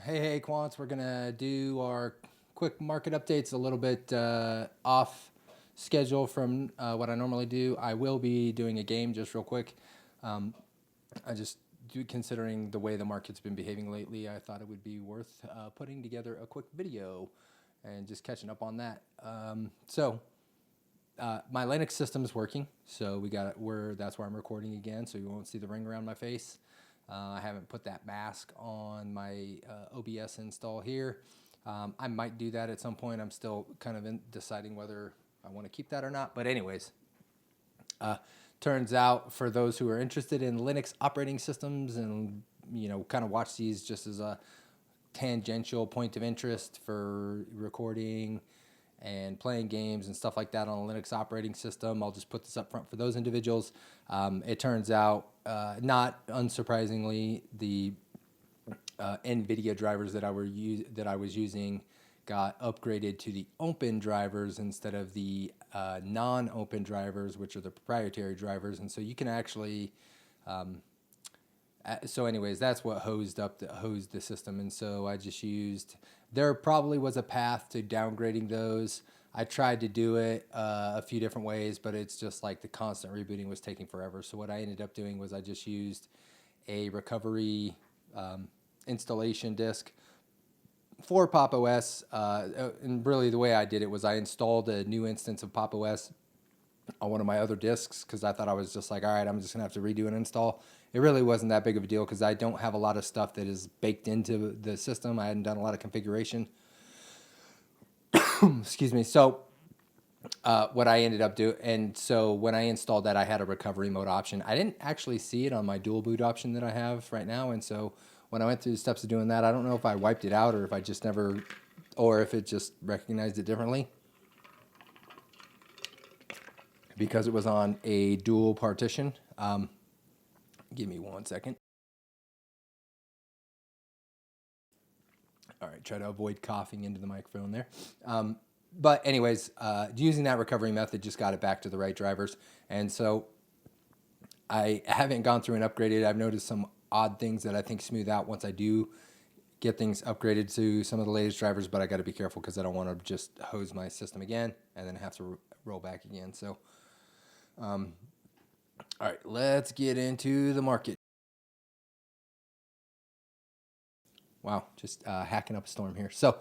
Hey, quants, we're gonna do our quick market updates a little bit off schedule from what I normally do. I will be doing a game just real quick. I just considering the way the market's been behaving lately, I thought it would be worth putting together a quick video and just catching up on that. My Linux system is working, so that's where I'm recording again, so you won't see the ring around my face. I haven't put that mask on my OBS install here. I might do that at some point. I'm still kind of deciding whether I want to keep that or not. But anyways, turns out for those who are interested in Linux operating systems and kind of watch these just as a tangential point of interest for recording and playing games and stuff like that on a Linux operating system. I'll just put this up front for those individuals. It turns out, not unsurprisingly, the NVIDIA drivers that I was using got upgraded to the open drivers instead of the non-open drivers, which are the proprietary drivers. And so you can actually so anyways, that's what hosed the system. And so I just there probably was a path to downgrading those. I tried to do it a few different ways, but it's just like the constant rebooting was taking forever. So what I ended up doing was I just used a recovery installation disk for Pop OS. And really the way I did it was I installed a new instance of Pop OS on one of my other disks because I thought I was just like, all right, I'm just gonna have to redo an install. It really wasn't that big of a deal because I don't have a lot of stuff that is baked into the system. I hadn't done a lot of configuration. Excuse me. So what I ended up doing, and so when I installed that, I had a recovery mode option. I didn't actually see it on my dual boot option that I have right now, and so when I went through the steps of doing that, I don't know if I wiped it out or if I just never, or if it just recognized it differently, because it was on a dual partition. Give me 1 second. All right, try to avoid coughing into the microphone there. But anyways, using that recovery method just got it back to the right drivers. And so I haven't gone through and upgraded. I've noticed some odd things that I think smooth out once I do get things upgraded to some of the latest drivers, but I got to be careful because I don't want to just hose my system again and then have to roll back again. So, all right, let's get into the market. Wow, just hacking up a storm here. So,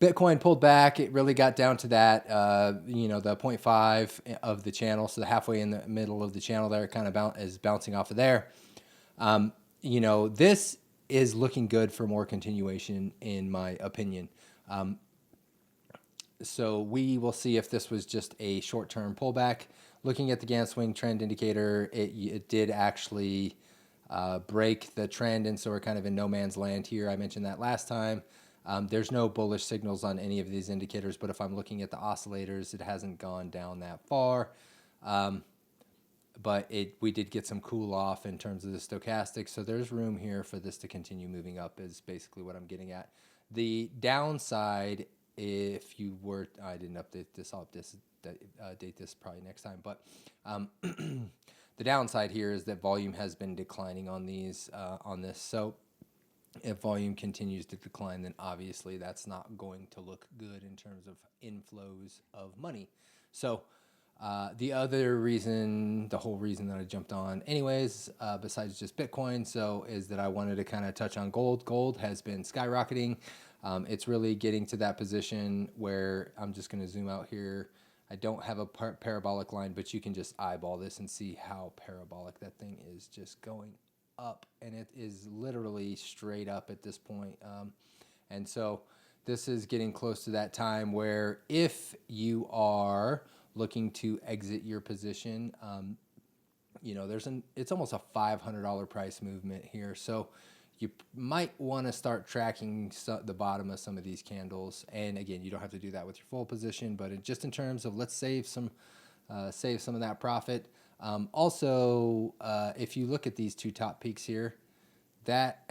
Bitcoin pulled back. It really got down to that, the 0.5 of the channel. So halfway in the middle of the channel there, it kind of is bouncing off of there. This is looking good for more continuation, in my opinion. So we will see if this was just a short-term pullback. Looking at the Gann swing trend indicator, it did actually break the trend, and so we're kind of in no man's land here. I mentioned that last time. There's no bullish signals on any of these indicators, but if I'm looking at the oscillators, it hasn't gone down that far. But we did get some cool off in terms of the stochastic, so there's room here for this to continue moving up is basically what I'm getting at. The downside, if you were, I didn't update this, I'll update this probably next time, but the downside here is that volume has been declining on these, on this. So if volume continues to decline, then obviously that's not going to look good in terms of inflows of money. So the whole reason that I jumped on anyways, besides just Bitcoin, is that I wanted to kind of touch on gold. Gold has been skyrocketing. It's really getting to that position where I'm just going to zoom out here. I don't have a parabolic line, but you can just eyeball this and see how parabolic that thing is just going up, and it is literally straight up at this point. And so this is getting close to that time where if you are looking to exit your position, it's almost a $500 price movement here. So you might want to start tracking the bottom of some of these candles. And again, you don't have to do that with your full position, but just in terms of let's save some of that profit. Also, if you look at these two top peaks here, that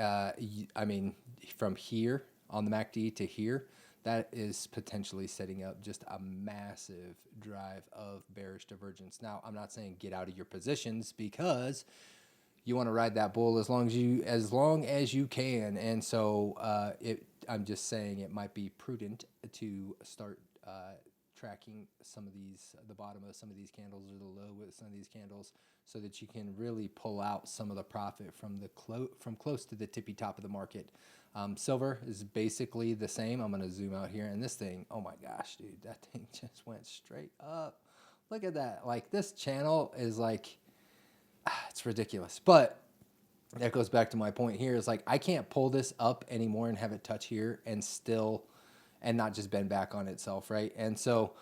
from here on the MACD to here, that is potentially setting up just a massive drive of bearish divergence. Now, I'm not saying get out of your positions because you want to ride that bull as long as you can. And so I'm just saying it might be prudent to start tracking some of these, the bottom of some of these candles or the low with some of these candles, so that you can really pull out some of the profit from the close to the tippy top of the market. Silver is basically the same. I'm going to zoom out here, and this thing, oh my gosh, dude, that thing just went straight up. Look at that. Like, this channel is like, it's ridiculous. But that goes back to my point here, is like, I can't pull this up anymore and have it touch here and not just bend back on itself, right? And so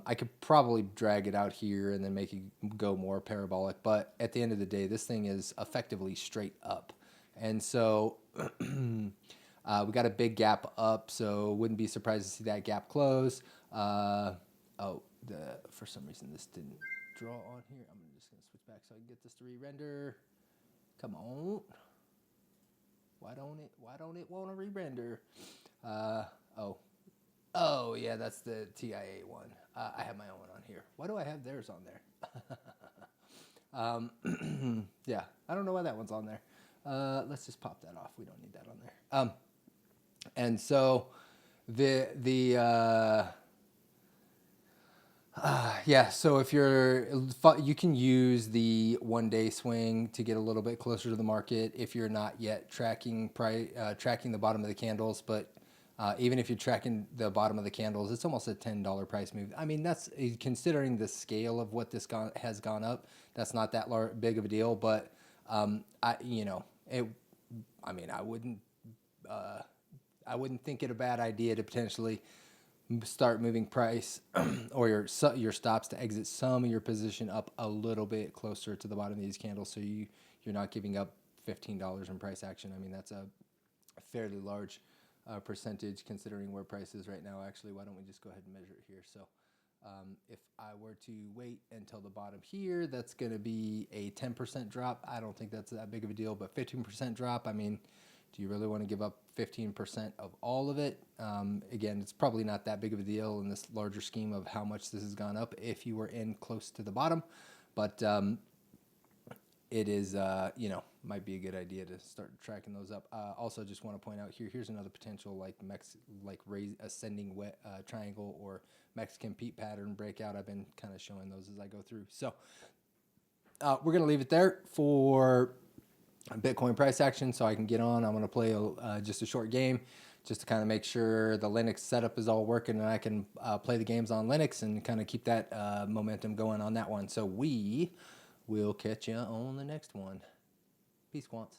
I could probably drag it out here and then make it go more parabolic. But at the end of the day, this thing is effectively straight up. And so we got a big gap up, so wouldn't be surprised to see that gap close. For some reason this didn't draw on here. I'm just going to switch back so I can get this to re-render. Come on. Why don't it want to re-render? Oh yeah, that's the TIA one. I have my own one on here. Why do I have theirs on there? Yeah, I don't know why that one's on there. Let's just pop that off. We don't need that on there. And so yeah, so if you can use the 1 day swing to get a little bit closer to the market if you're not yet tracking the bottom of the candles. But even if you're tracking the bottom of the candles, it's almost a $10 price move. I mean, that's, considering the scale of what this has gone up, that's not that big of a deal. But I wouldn't think it a bad idea to potentially start moving price or your stops to exit some of your position up a little bit closer to the bottom of these candles, so you're not giving up $15 in price action. I mean, that's a fairly large percentage considering where price is right now. Actually, why don't we just go ahead and measure it here? So if I were to wait until the bottom here, that's going to be a 10% drop. I don't think that's that big of a deal, but 15% drop, I mean, do you really want to give up 15% of all of it? Again, it's probably not that big of a deal in this larger scheme of how much this has gone up if you were in close to the bottom. But it is, might be a good idea to start tracking those up. Also, just want to point out here's another potential ascending triangle or Mexican Pete pattern breakout. I've been kind of showing those as I go through. So we're going to leave it there for Bitcoin price action, so I can get on. I'm going to play just a short game just to kind of make sure the Linux setup is all working and I can play the games on Linux and kind of keep that momentum going on that one. So we will catch you on the next one. Peace, quants.